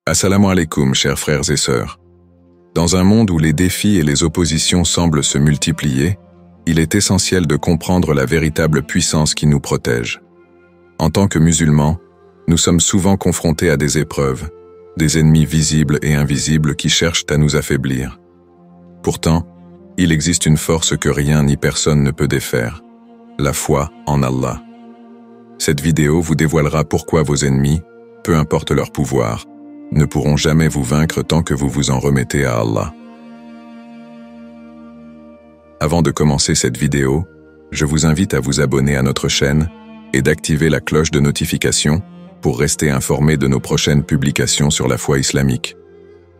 Assalamu alaikum, chers frères et sœurs. Dans un monde où les défis et les oppositions semblent se multiplier, il est essentiel de comprendre la véritable puissance qui nous protège. En tant que musulmans, nous sommes souvent confrontés à des épreuves, des ennemis visibles et invisibles qui cherchent à nous affaiblir. Pourtant, il existe une force que rien ni personne ne peut défaire, la foi en Allah. Cette vidéo vous dévoilera pourquoi vos ennemis, peu importe leur pouvoir, ne pourront jamais vous vaincre tant que vous vous en remettez à Allah. Avant de commencer cette vidéo, je vous invite à vous abonner à notre chaîne et d'activer la cloche de notification pour rester informé de nos prochaines publications sur la foi islamique.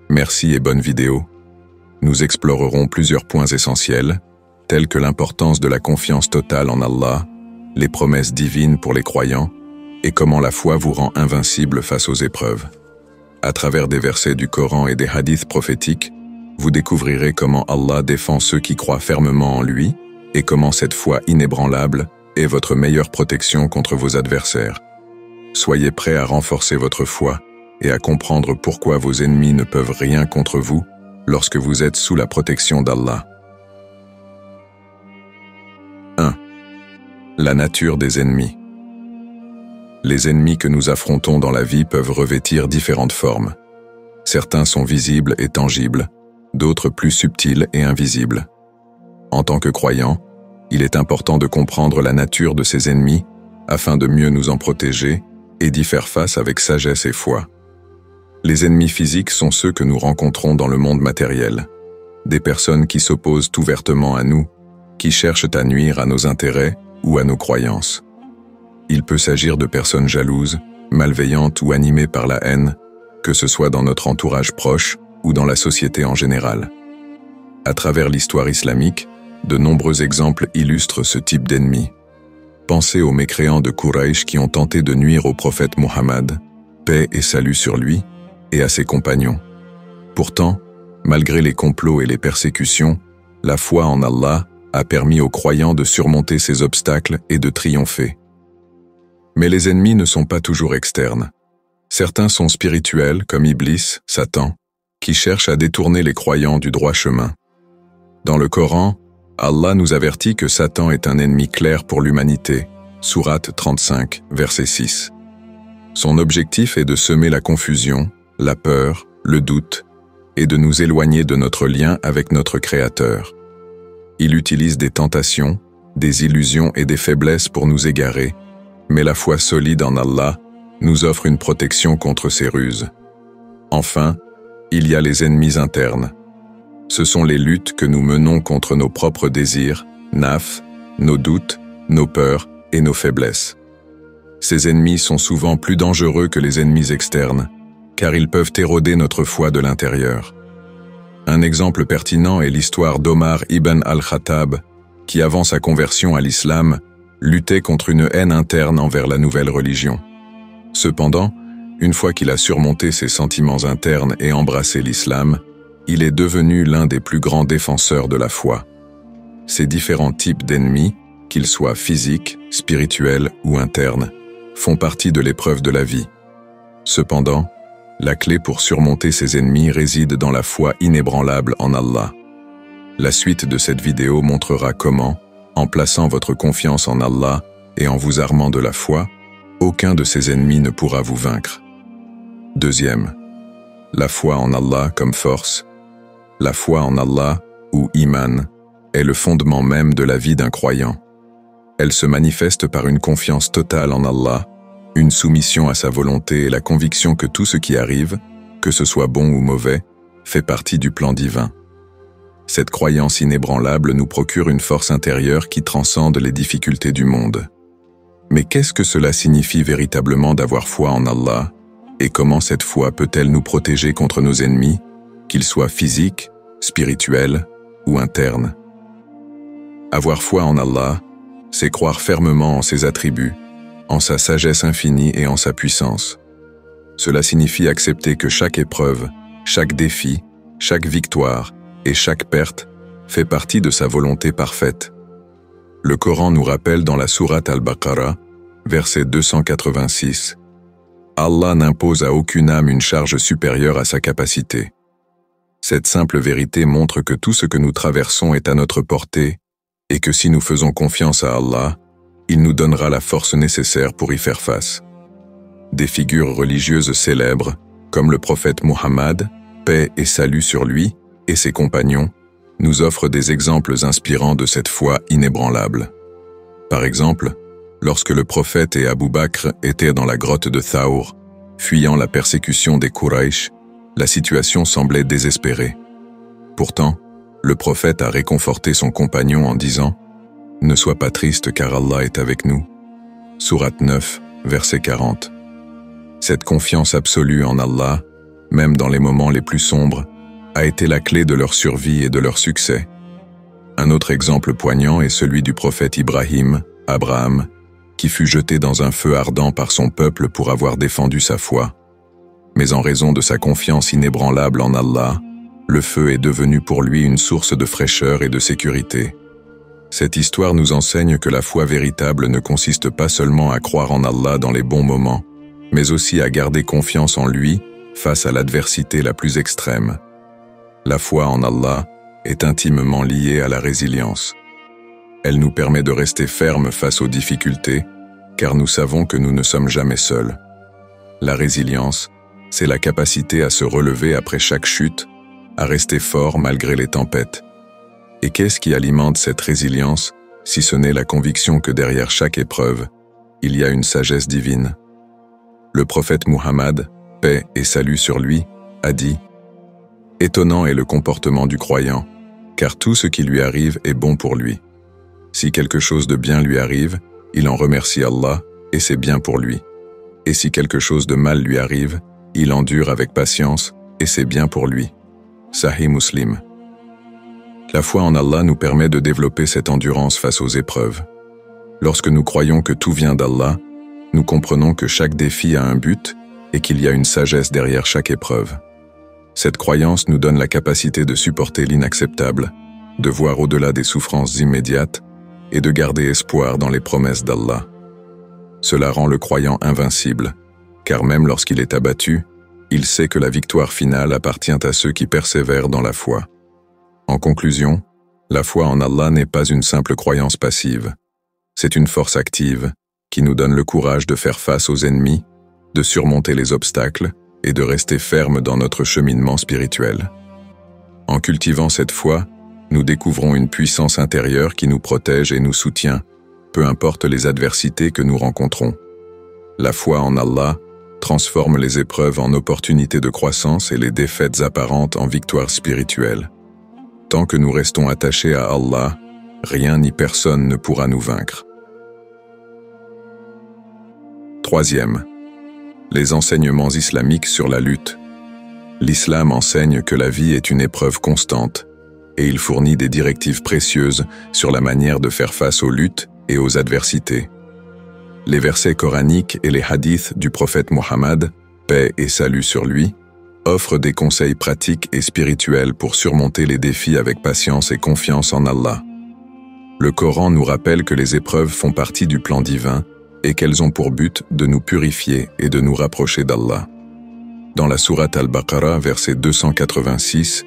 Merci et bonne vidéo. Nous explorerons plusieurs points essentiels, tels que l'importance de la confiance totale en Allah, les promesses divines pour les croyants, et comment la foi vous rend invincible face aux épreuves. À travers des versets du Coran et des hadiths prophétiques, vous découvrirez comment Allah défend ceux qui croient fermement en lui et comment cette foi inébranlable est votre meilleure protection contre vos adversaires. Soyez prêts à renforcer votre foi et à comprendre pourquoi vos ennemis ne peuvent rien contre vous lorsque vous êtes sous la protection d'Allah. 1. La nature des ennemis. Les ennemis que nous affrontons dans la vie peuvent revêtir différentes formes. Certains sont visibles et tangibles, d'autres plus subtils et invisibles. En tant que croyants, il est important de comprendre la nature de ces ennemis afin de mieux nous en protéger et d'y faire face avec sagesse et foi. Les ennemis physiques sont ceux que nous rencontrons dans le monde matériel. Des personnes qui s'opposent ouvertement à nous, qui cherchent à nuire à nos intérêts ou à nos croyances. Il peut s'agir de personnes jalouses, malveillantes ou animées par la haine, que ce soit dans notre entourage proche ou dans la société en général. À travers l'histoire islamique, de nombreux exemples illustrent ce type d'ennemis. Pensez aux mécréants de Quraysh qui ont tenté de nuire au prophète Mohammed, paix et salut sur lui, et à ses compagnons. Pourtant, malgré les complots et les persécutions, la foi en Allah a permis aux croyants de surmonter ces obstacles et de triompher. Mais les ennemis ne sont pas toujours externes. Certains sont spirituels, comme Iblis, Satan, qui cherchent à détourner les croyants du droit chemin. Dans le Coran, Allah nous avertit que Satan est un ennemi clair pour l'humanité, Sourate 35, verset 6. Son objectif est de semer la confusion, la peur, le doute, et de nous éloigner de notre lien avec notre Créateur. Il utilise des tentations, des illusions et des faiblesses pour nous égarer, mais la foi solide en Allah nous offre une protection contre ces ruses. Enfin, il y a les ennemis internes. Ce sont les luttes que nous menons contre nos propres désirs, nafs, nos doutes, nos peurs et nos faiblesses. Ces ennemis sont souvent plus dangereux que les ennemis externes, car ils peuvent éroder notre foi de l'intérieur. Un exemple pertinent est l'histoire d'Omar ibn al-Khattab, qui avant sa conversion à l'islam, luttait contre une haine interne envers la nouvelle religion. Cependant, une fois qu'il a surmonté ses sentiments internes et embrassé l'islam, il est devenu l'un des plus grands défenseurs de la foi. Ces différents types d'ennemis, qu'ils soient physiques, spirituels ou internes, font partie de l'épreuve de la vie. Cependant, la clé pour surmonter ces ennemis réside dans la foi inébranlable en Allah. La suite de cette vidéo montrera comment, en plaçant votre confiance en Allah et en vous armant de la foi, aucun de ces ennemis ne pourra vous vaincre. Deuxième, la foi en Allah comme force. La foi en Allah, ou Iman, est le fondement même de la vie d'un croyant. Elle se manifeste par une confiance totale en Allah, une soumission à sa volonté et la conviction que tout ce qui arrive, que ce soit bon ou mauvais, fait partie du plan divin. Cette croyance inébranlable nous procure une force intérieure qui transcende les difficultés du monde. Mais qu'est-ce que cela signifie véritablement d'avoir foi en Allah, et comment cette foi peut-elle nous protéger contre nos ennemis, qu'ils soient physiques, spirituels ou internes? Avoir foi en Allah, c'est croire fermement en ses attributs, en sa sagesse infinie et en sa puissance. Cela signifie accepter que chaque épreuve, chaque défi, chaque victoire et chaque perte fait partie de sa volonté parfaite. Le Coran nous rappelle dans la sourate Al-Baqarah, verset 286, Allah n'impose à aucune âme une charge supérieure à sa capacité. Cette simple vérité montre que tout ce que nous traversons est à notre portée et que si nous faisons confiance à Allah, il nous donnera la force nécessaire pour y faire face. Des figures religieuses célèbres, comme le prophète Muhammad, paix et salut sur lui, et ses compagnons, nous offrent des exemples inspirants de cette foi inébranlable. Par exemple, lorsque le prophète et Abu Bakr étaient dans la grotte de Thawr, fuyant la persécution des Quraysh, la situation semblait désespérée. Pourtant, le prophète a réconforté son compagnon en disant « Ne sois pas triste car Allah est avec nous ». Sourate 9, verset 40. Cette confiance absolue en Allah, même dans les moments les plus sombres, a été la clé de leur survie et de leur succès. Un autre exemple poignant est celui du prophète Ibrahim, Abraham, qui fut jeté dans un feu ardent par son peuple pour avoir défendu sa foi. Mais en raison de sa confiance inébranlable en Allah, le feu est devenu pour lui une source de fraîcheur et de sécurité. Cette histoire nous enseigne que la foi véritable ne consiste pas seulement à croire en Allah dans les bons moments, mais aussi à garder confiance en lui face à l'adversité la plus extrême. La foi en Allah est intimement liée à la résilience. Elle nous permet de rester fermes face aux difficultés, car nous savons que nous ne sommes jamais seuls. La résilience, c'est la capacité à se relever après chaque chute, à rester fort malgré les tempêtes. Et qu'est-ce qui alimente cette résilience, si ce n'est la conviction que derrière chaque épreuve, il y a une sagesse divine? Le prophète Muhammad, paix et salut sur lui, a dit « Étonnant est le comportement du croyant, car tout ce qui lui arrive est bon pour lui. Si quelque chose de bien lui arrive, il en remercie Allah et c'est bien pour lui. Et si quelque chose de mal lui arrive, il endure avec patience et c'est bien pour lui. » Sahih Muslim. La foi en Allah nous permet de développer cette endurance face aux épreuves. Lorsque nous croyons que tout vient d'Allah, nous comprenons que chaque défi a un but et qu'il y a une sagesse derrière chaque épreuve. Cette croyance nous donne la capacité de supporter l'inacceptable, de voir au-delà des souffrances immédiates et de garder espoir dans les promesses d'Allah. Cela rend le croyant invincible, car même lorsqu'il est abattu, il sait que la victoire finale appartient à ceux qui persévèrent dans la foi. En conclusion, la foi en Allah n'est pas une simple croyance passive. C'est une force active qui nous donne le courage de faire face aux ennemis, de surmonter les obstacles et de rester ferme dans notre cheminement spirituel. En cultivant cette foi, nous découvrons une puissance intérieure qui nous protège et nous soutient, peu importe les adversités que nous rencontrons. La foi en Allah transforme les épreuves en opportunités de croissance et les défaites apparentes en victoires spirituelles. Tant que nous restons attachés à Allah, rien ni personne ne pourra nous vaincre. Troisième, les enseignements islamiques sur la lutte. L'islam enseigne que la vie est une épreuve constante, et il fournit des directives précieuses sur la manière de faire face aux luttes et aux adversités. Les versets coraniques et les hadiths du prophète Muhammad, paix et salut sur lui, offrent des conseils pratiques et spirituels pour surmonter les défis avec patience et confiance en Allah. Le Coran nous rappelle que les épreuves font partie du plan divin et qu'elles ont pour but de nous purifier et de nous rapprocher d'Allah. Dans la sourate Al-Baqarah, verset 286,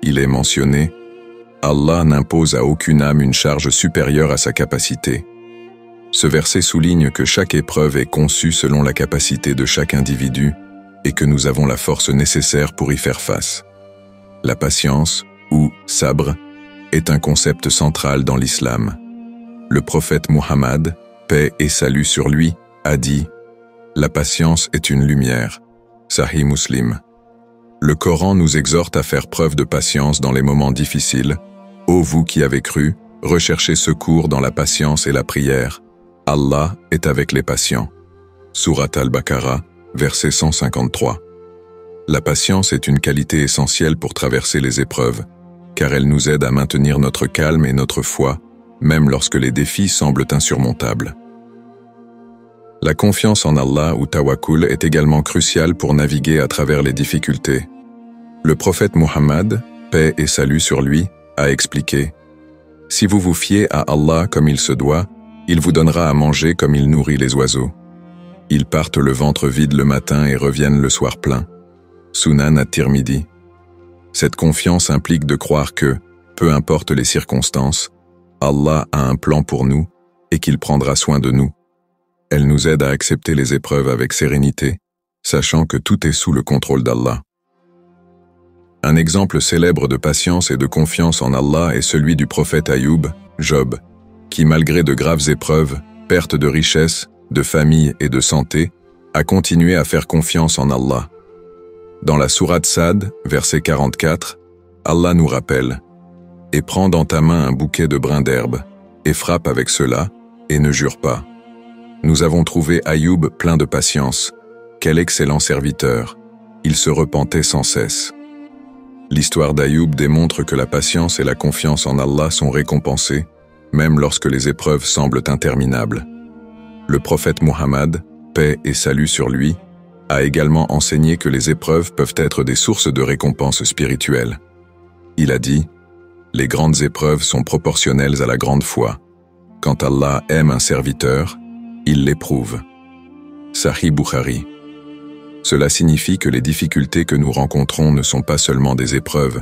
il est mentionné « Allah n'impose à aucune âme une charge supérieure à sa capacité ». Ce verset souligne que chaque épreuve est conçue selon la capacité de chaque individu et que nous avons la force nécessaire pour y faire face. La patience, ou sabr, est un concept central dans l'islam. Le prophète Muhammad, paix et salut sur lui, a dit « La patience est une lumière ». Sahih Muslim. Le Coran nous exhorte à faire preuve de patience dans les moments difficiles. Ô vous qui avez cru, recherchez secours dans la patience et la prière. Allah est avec les patients. Sourate Al-Baqarah, verset 153. La patience est une qualité essentielle pour traverser les épreuves, car elle nous aide à maintenir notre calme et notre foi, même lorsque les défis semblent insurmontables. La confiance en Allah ou tawakkul est également cruciale pour naviguer à travers les difficultés. Le prophète Muhammad, paix et salut sur lui, a expliqué « Si vous vous fiez à Allah comme il se doit, il vous donnera à manger comme il nourrit les oiseaux. Ils partent le ventre vide le matin et reviennent le soir plein. Sunan at-Tirmidhi. Cette confiance implique de croire que, peu importe les circonstances, Allah a un plan pour nous et qu'il prendra soin de nous. Elle nous aide à accepter les épreuves avec sérénité, sachant que tout est sous le contrôle d'Allah. Un exemple célèbre de patience et de confiance en Allah est celui du prophète Ayoub, Job, qui malgré de graves épreuves, perte de richesse, de famille et de santé, a continué à faire confiance en Allah. Dans la sourate Sad, verset 44, Allah nous rappelle « Et prends dans ta main un bouquet de brins d'herbe, et frappe avec cela, et ne jure pas. » Nous avons trouvé Ayoub plein de patience. Quel excellent serviteur. Il se repentait sans cesse. L'histoire d'Ayoub démontre que la patience et la confiance en Allah sont récompensées, même lorsque les épreuves semblent interminables. Le prophète Muhammad, paix et salut sur lui, a également enseigné que les épreuves peuvent être des sources de récompenses spirituelles. Il a dit « Les grandes épreuves sont proportionnelles à la grande foi. Quand Allah aime un serviteur, il l'éprouve. » Sahih Bukhari. Cela signifie que les difficultés que nous rencontrons ne sont pas seulement des épreuves,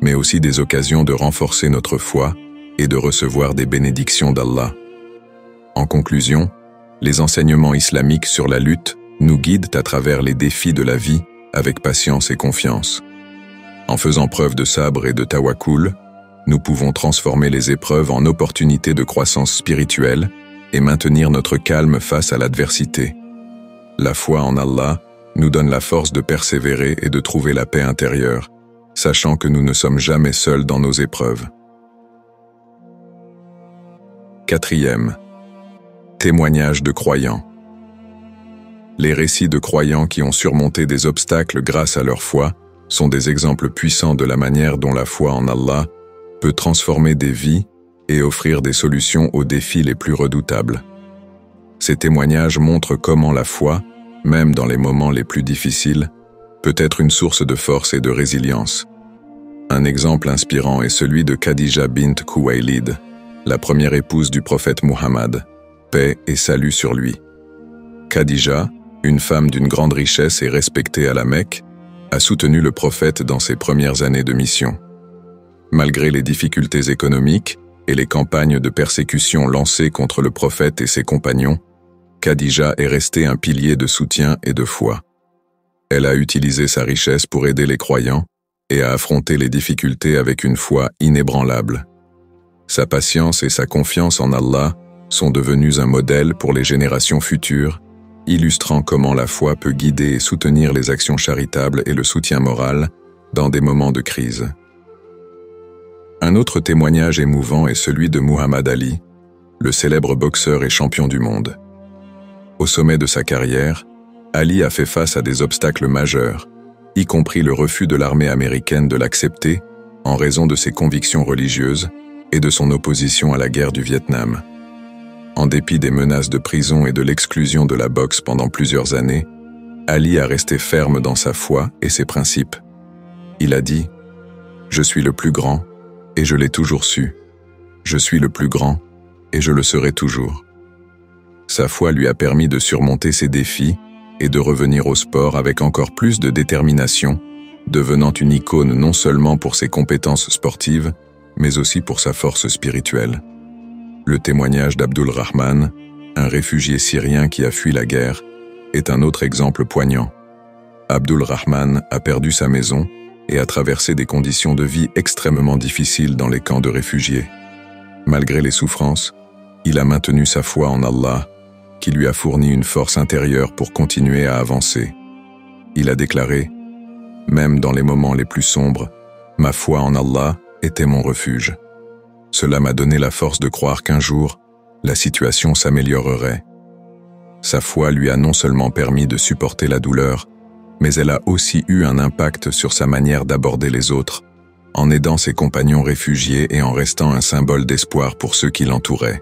mais aussi des occasions de renforcer notre foi et de recevoir des bénédictions d'Allah. En conclusion, les enseignements islamiques sur la lutte nous guident à travers les défis de la vie avec patience et confiance. En faisant preuve de sabre et de tawakkul, nous pouvons transformer les épreuves en opportunités de croissance spirituelle et maintenir notre calme face à l'adversité. La foi en Allah nous donne la force de persévérer et de trouver la paix intérieure, sachant que nous ne sommes jamais seuls dans nos épreuves. 4e. Témoignage de croyants. Les récits de croyants qui ont surmonté des obstacles grâce à leur foi sont des exemples puissants de la manière dont la foi en Allah peut transformer des vies et offrir des solutions aux défis les plus redoutables. Ces témoignages montrent comment la foi, même dans les moments les plus difficiles, peut être une source de force et de résilience. Un exemple inspirant est celui de Khadija bint Khuwaylid, la première épouse du prophète Muhammad, paix et salut sur lui. Khadija, une femme d'une grande richesse et respectée à la Mecque, a soutenu le prophète dans ses premières années de mission. Malgré les difficultés économiques et les campagnes de persécution lancées contre le prophète et ses compagnons, Khadija est restée un pilier de soutien et de foi. Elle a utilisé sa richesse pour aider les croyants et a affronté les difficultés avec une foi inébranlable. Sa patience et sa confiance en Allah sont devenues un modèle pour les générations futures, illustrant comment la foi peut guider et soutenir les actions charitables et le soutien moral dans des moments de crise. Un autre témoignage émouvant est celui de Muhammad Ali, le célèbre boxeur et champion du monde. Au sommet de sa carrière, Ali a fait face à des obstacles majeurs, y compris le refus de l'armée américaine de l'accepter en raison de ses convictions religieuses et de son opposition à la guerre du Vietnam. En dépit des menaces de prison et de l'exclusion de la boxe pendant plusieurs années, Ali a resté ferme dans sa foi et ses principes. Il a dit « Je suis le plus grand, et je l'ai toujours su. Je suis le plus grand, et je le serai toujours. » Sa foi lui a permis de surmonter ses défis et de revenir au sport avec encore plus de détermination, devenant une icône non seulement pour ses compétences sportives, mais aussi pour sa force spirituelle. Le témoignage d'Abdul Rahman, un réfugié syrien qui a fui la guerre, est un autre exemple poignant. Abdul Rahman a perdu sa maison et a traversé des conditions de vie extrêmement difficiles dans les camps de réfugiés. Malgré les souffrances, il a maintenu sa foi en Allah, qui lui a fourni une force intérieure pour continuer à avancer. Il a déclaré « Même dans les moments les plus sombres, ma foi en Allah était mon refuge. Cela m'a donné la force de croire qu'un jour, la situation s'améliorerait. » Sa foi lui a non seulement permis de supporter la douleur, mais elle a aussi eu un impact sur sa manière d'aborder les autres, en aidant ses compagnons réfugiés et en restant un symbole d'espoir pour ceux qui l'entouraient.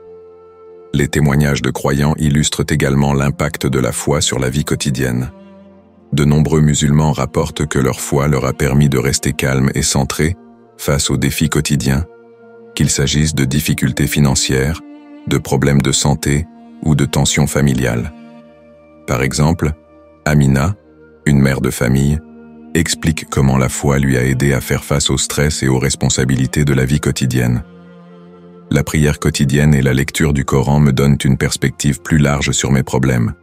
Les témoignages de croyants illustrent également l'impact de la foi sur la vie quotidienne. De nombreux musulmans rapportent que leur foi leur a permis de rester calmes et centrés face aux défis quotidiens, qu'il s'agisse de difficultés financières, de problèmes de santé ou de tensions familiales. Par exemple, Amina, une mère de famille, explique comment la foi lui a aidé à faire face au stress et aux responsabilités de la vie quotidienne. La prière quotidienne et la lecture du Coran me donnent une perspective plus large sur mes problèmes.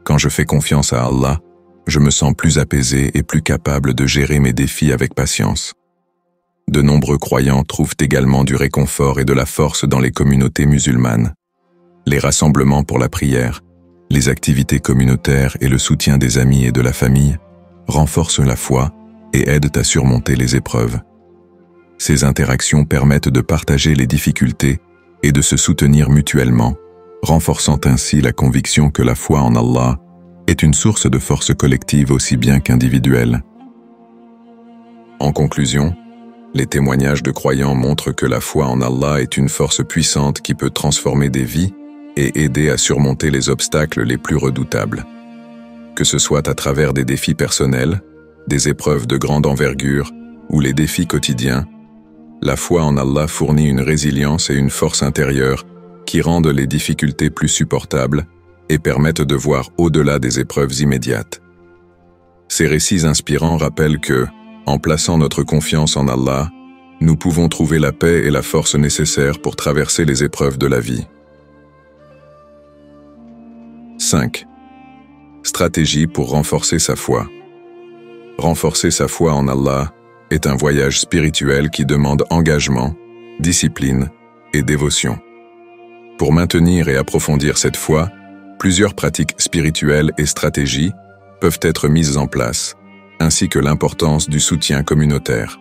Quand je fais confiance à Allah, je me sens plus apaisé et plus capable de gérer mes défis avec patience. De nombreux croyants trouvent également du réconfort et de la force dans les communautés musulmanes. Les rassemblements pour la prière, les activités communautaires et le soutien des amis et de la famille renforcent la foi et aident à surmonter les épreuves. Ces interactions permettent de partager les difficultés et de se soutenir mutuellement, renforçant ainsi la conviction que la foi en Allah est une source de force collective aussi bien qu'individuelle. En conclusion, les témoignages de croyants montrent que la foi en Allah est une force puissante qui peut transformer des vies et aider à surmonter les obstacles les plus redoutables. Que ce soit à travers des défis personnels, des épreuves de grande envergure ou les défis quotidiens, la foi en Allah fournit une résilience et une force intérieure qui rendent les difficultés plus supportables et permettent de voir au-delà des épreuves immédiates. Ces récits inspirants rappellent que, en plaçant notre confiance en Allah, nous pouvons trouver la paix et la force nécessaires pour traverser les épreuves de la vie. 5. Stratégie pour renforcer sa foi. Renforcer sa foi en Allah est un voyage spirituel qui demande engagement, discipline et dévotion. Pour maintenir et approfondir cette foi, plusieurs pratiques spirituelles et stratégies peuvent être mises en place, ainsi que l'importance du soutien communautaire.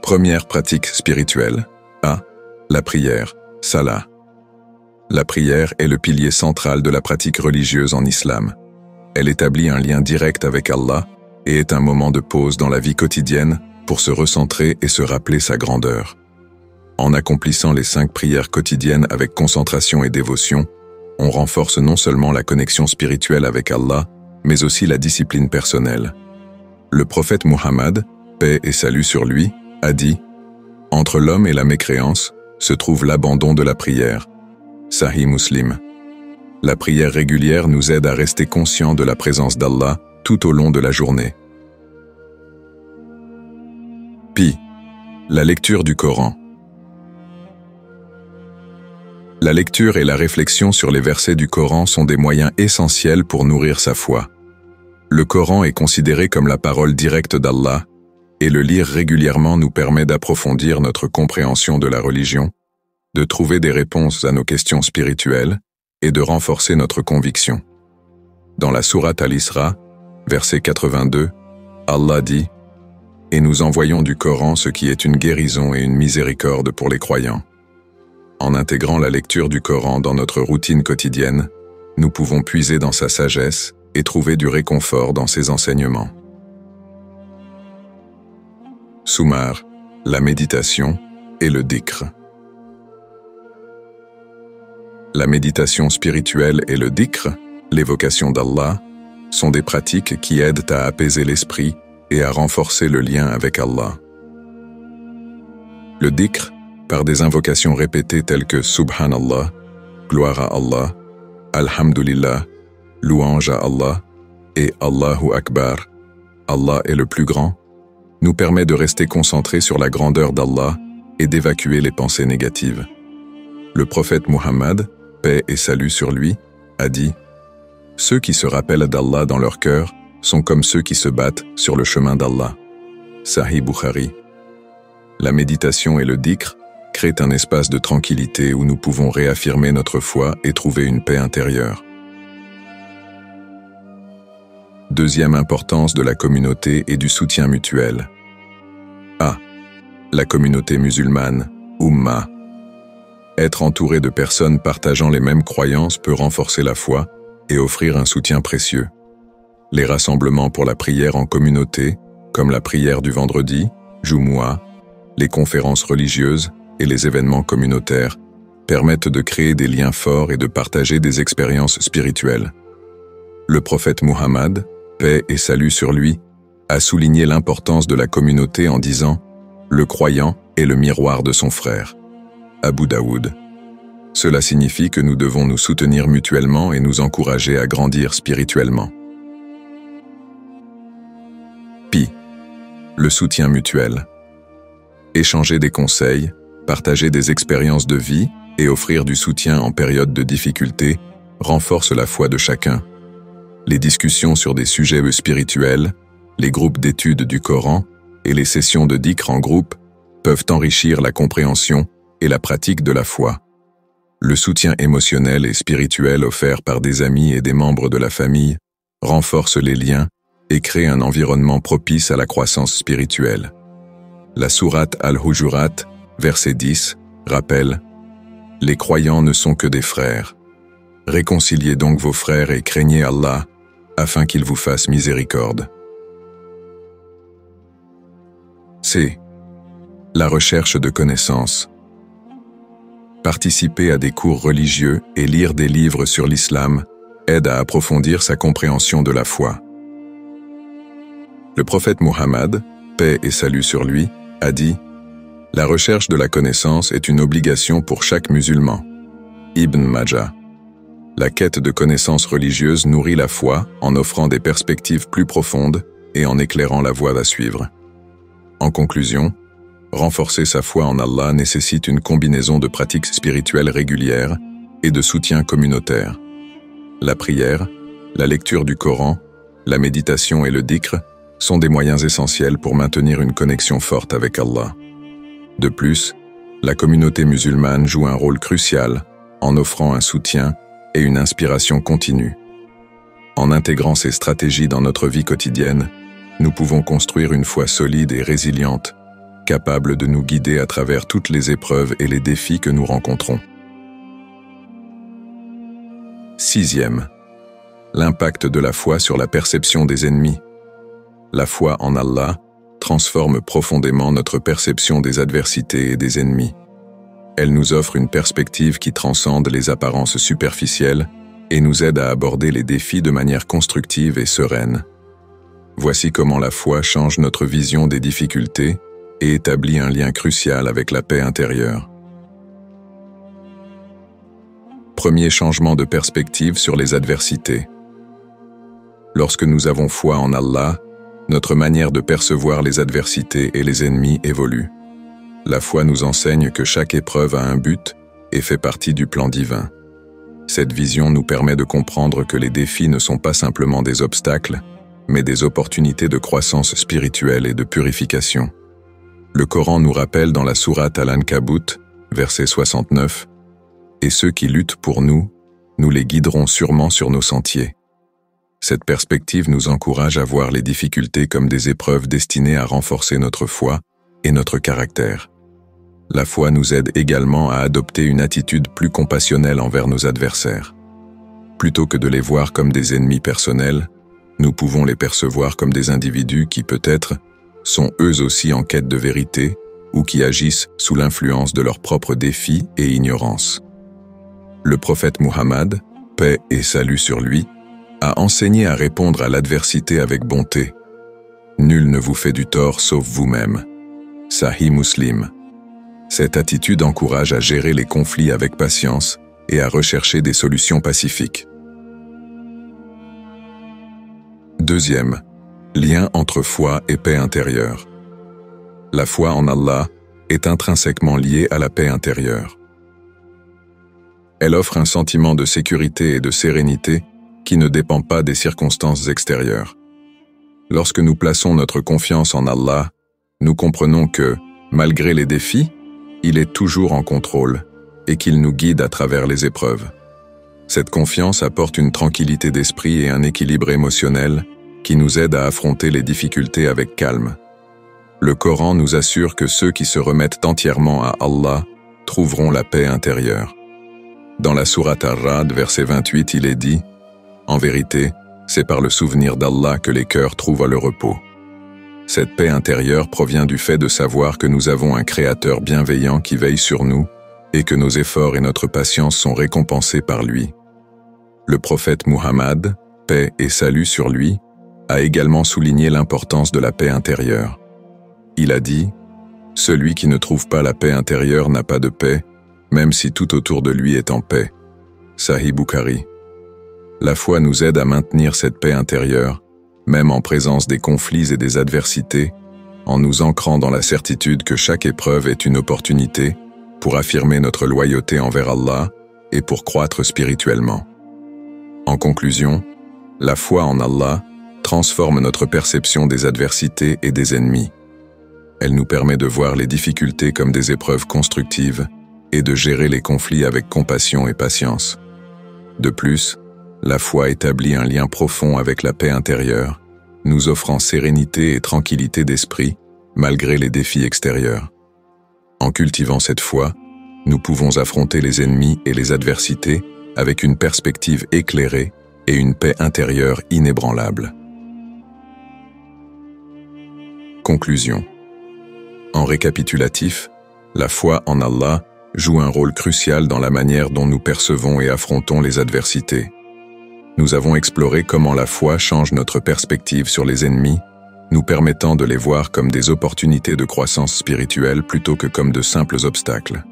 Première pratique spirituelle. A. La prière, Salah. La prière est le pilier central de la pratique religieuse en islam. Elle établit un lien direct avec Allah et est un moment de pause dans la vie quotidienne pour se recentrer et se rappeler sa grandeur. En accomplissant les 5 prières quotidiennes avec concentration et dévotion, on renforce non seulement la connexion spirituelle avec Allah, mais aussi la discipline personnelle. Le prophète Muhammad, paix et salut sur lui, a dit « Entre l'homme et la mécréance se trouve l'abandon de la prière. » Sahih Muslim. La prière régulière nous aide à rester conscients de la présence d'Allah tout au long de la journée. Pi. La lecture du Coran. La lecture et la réflexion sur les versets du Coran sont des moyens essentiels pour nourrir sa foi. Le Coran est considéré comme la parole directe d'Allah, et le lire régulièrement nous permet d'approfondir notre compréhension de la religion, de trouver des réponses à nos questions spirituelles et de renforcer notre conviction. Dans la sourate Al-Isra, verset 82, Allah dit « Et nous envoyons du Coran ce qui est une guérison et une miséricorde pour les croyants. » En intégrant la lecture du Coran dans notre routine quotidienne, nous pouvons puiser dans sa sagesse et trouver du réconfort dans ses enseignements. Soumar, la méditation et le dhikr. La méditation spirituelle et le dhikr, l'évocation d'Allah, sont des pratiques qui aident à apaiser l'esprit et à renforcer le lien avec Allah. Le dhikr, par des invocations répétées telles que Subhanallah, gloire à Allah, Alhamdulillah, louange à Allah et Allahu Akbar, Allah est le plus grand, nous permet de rester concentrés sur la grandeur d'Allah et d'évacuer les pensées négatives. Le prophète Muhammad, paix et salut sur lui, a dit « Ceux qui se rappellent d'Allah dans leur cœur sont comme ceux qui se battent sur le chemin d'Allah. » Sahih Bukhari. La méditation et le dhikr créent un espace de tranquillité où nous pouvons réaffirmer notre foi et trouver une paix intérieure. Deuxième importance de la communauté et du soutien mutuel. A. La communauté musulmane, Ummah. Être entouré de personnes partageant les mêmes croyances peut renforcer la foi et offrir un soutien précieux. Les rassemblements pour la prière en communauté, comme la prière du vendredi, Jumu'ah, les conférences religieuses et les événements communautaires, permettent de créer des liens forts et de partager des expériences spirituelles. Le prophète Muhammad, paix et salut sur lui, a souligné l'importance de la communauté en disant « Le croyant est le miroir de son frère » Abu Daoud. Cela signifie que nous devons nous soutenir mutuellement et nous encourager à grandir spirituellement. Pi. Le soutien mutuel. Échanger des conseils, partager des expériences de vie et offrir du soutien en période de difficulté renforce la foi de chacun. Les discussions sur des sujets spirituels, les groupes d'études du Coran et les sessions de dhikr en groupe peuvent enrichir la compréhension et la pratique de la foi. Le soutien émotionnel et spirituel offert par des amis et des membres de la famille renforce les liens et crée un environnement propice à la croissance spirituelle. La sourate Al-Hujurat, verset 10, rappelle « Les croyants ne sont que des frères. Réconciliez donc vos frères et craignez Allah, afin qu'il vous fasse miséricorde. » C. La recherche de connaissances. Participer à des cours religieux et lire des livres sur l'islam aide à approfondir sa compréhension de la foi. Le prophète Muhammad, paix et salut sur lui, a dit « La recherche de la connaissance est une obligation pour chaque musulman. » Ibn Majah. La quête de connaissances religieuses nourrit la foi en offrant des perspectives plus profondes et en éclairant la voie à suivre. En conclusion, renforcer sa foi en Allah nécessite une combinaison de pratiques spirituelles régulières et de soutien communautaire. La prière, la lecture du Coran, la méditation et le dhikr sont des moyens essentiels pour maintenir une connexion forte avec Allah. De plus, la communauté musulmane joue un rôle crucial en offrant un soutien et une inspiration continue. En intégrant ces stratégies dans notre vie quotidienne, nous pouvons construire une foi solide et résiliente, capable de nous guider à travers toutes les épreuves et les défis que nous rencontrons. Sixième. L'impact de la foi sur la perception des ennemis. La foi en Allah transforme profondément notre perception des adversités et des ennemis. Elle nous offre une perspective qui transcende les apparences superficielles et nous aide à aborder les défis de manière constructive et sereine. Voici comment la foi change notre vision des difficultés et établit un lien crucial avec la paix intérieure. Premier changement de perspective sur les adversités. Lorsque nous avons foi en Allah, notre manière de percevoir les adversités et les ennemis évolue. La foi nous enseigne que chaque épreuve a un but et fait partie du plan divin. Cette vision nous permet de comprendre que les défis ne sont pas simplement des obstacles, mais des opportunités de croissance spirituelle et de purification. Le Coran nous rappelle dans la sourate Al-Ankabut, verset 69, « Et ceux qui luttent pour nous, nous les guiderons sûrement sur nos sentiers. » Cette perspective nous encourage à voir les difficultés comme des épreuves destinées à renforcer notre foi et notre caractère. La foi nous aide également à adopter une attitude plus compassionnelle envers nos adversaires. Plutôt que de les voir comme des ennemis personnels, nous pouvons les percevoir comme des individus qui peut-être sont eux aussi en quête de vérité ou qui agissent sous l'influence de leurs propres défis et ignorance. Le prophète Muhammad, paix et salut sur lui, a enseigné à répondre à l'adversité avec bonté. Nul ne vous fait du tort sauf vous-même. Sahih Muslim. Cette attitude encourage à gérer les conflits avec patience et à rechercher des solutions pacifiques. Deuxième, lien entre foi et paix intérieure. La foi en Allah est intrinsèquement liée à la paix intérieure. Elle offre un sentiment de sécurité et de sérénité qui ne dépend pas des circonstances extérieures. Lorsque nous plaçons notre confiance en Allah, nous comprenons que, malgré les défis, il est toujours en contrôle et qu'il nous guide à travers les épreuves. Cette confiance apporte une tranquillité d'esprit et un équilibre émotionnel qui nous aident à affronter les difficultés avec calme. Le Coran nous assure que ceux qui se remettent entièrement à Allah trouveront la paix intérieure. Dans la sourate Ar-Ra'd, verset 28, il est dit « En vérité, c'est par le souvenir d'Allah que les cœurs trouvent le repos. » Cette paix intérieure provient du fait de savoir que nous avons un Créateur bienveillant qui veille sur nous et que nos efforts et notre patience sont récompensés par lui. Le prophète Muhammad, paix et salut sur lui, a également souligné l'importance de la paix intérieure. Il a dit « Celui qui ne trouve pas la paix intérieure n'a pas de paix, même si tout autour de lui est en paix. Sahih Bukhari. La foi nous aide à maintenir cette paix intérieure, même en présence des conflits et des adversités, en nous ancrant dans la certitude que chaque épreuve est une opportunité pour affirmer notre loyauté envers Allah et pour croître spirituellement. En conclusion, la foi en Allah transforme notre perception des adversités et des ennemis. Elle nous permet de voir les difficultés comme des épreuves constructives et de gérer les conflits avec compassion et patience. De plus, la foi établit un lien profond avec la paix intérieure, nous offrant sérénité et tranquillité d'esprit malgré les défis extérieurs. En cultivant cette foi, nous pouvons affronter les ennemis et les adversités avec une perspective éclairée et une paix intérieure inébranlable. Conclusion. En récapitulatif, la foi en Allah joue un rôle crucial dans la manière dont nous percevons et affrontons les adversités. Nous avons exploré comment la foi change notre perspective sur les ennemis, nous permettant de les voir comme des opportunités de croissance spirituelle plutôt que comme de simples obstacles.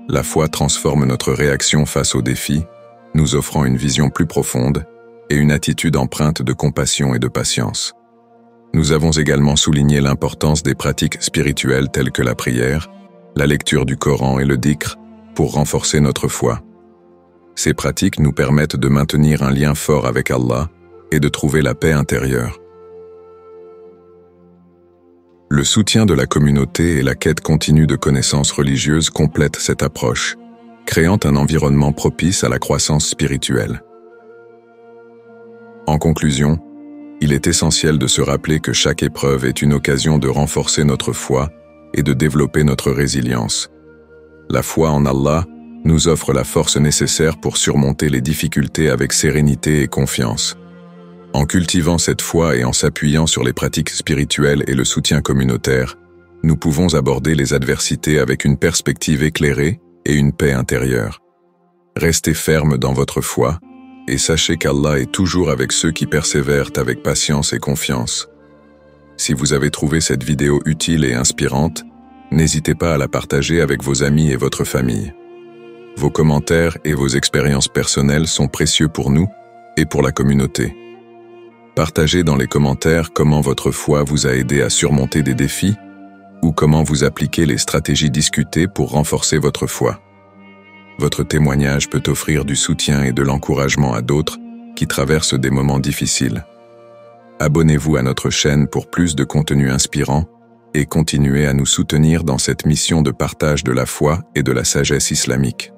La foi transforme notre réaction face aux défis, nous offrant une vision plus profonde et une attitude empreinte de compassion et de patience. Nous avons également souligné l'importance des pratiques spirituelles telles que la prière, la lecture du Coran et le dhikr pour renforcer notre foi. Ces pratiques nous permettent de maintenir un lien fort avec Allah et de trouver la paix intérieure. Le soutien de la communauté et la quête continue de connaissances religieuses complètent cette approche, créant un environnement propice à la croissance spirituelle. En conclusion, il est essentiel de se rappeler que chaque épreuve est une occasion de renforcer notre foi et de développer notre résilience. La foi en Allah nous offre la force nécessaire pour surmonter les difficultés avec sérénité et confiance. En cultivant cette foi et en s'appuyant sur les pratiques spirituelles et le soutien communautaire, nous pouvons aborder les adversités avec une perspective éclairée et une paix intérieure. Restez ferme dans votre foi et sachez qu'Allah est toujours avec ceux qui persévèrent avec patience et confiance. Si vous avez trouvé cette vidéo utile et inspirante, n'hésitez pas à la partager avec vos amis et votre famille. Vos commentaires et vos expériences personnelles sont précieux pour nous et pour la communauté. Partagez dans les commentaires comment votre foi vous a aidé à surmonter des défis ou comment vous appliquez les stratégies discutées pour renforcer votre foi. Votre témoignage peut offrir du soutien et de l'encouragement à d'autres qui traversent des moments difficiles. Abonnez-vous à notre chaîne pour plus de contenu inspirant et continuez à nous soutenir dans cette mission de partage de la foi et de la sagesse islamique.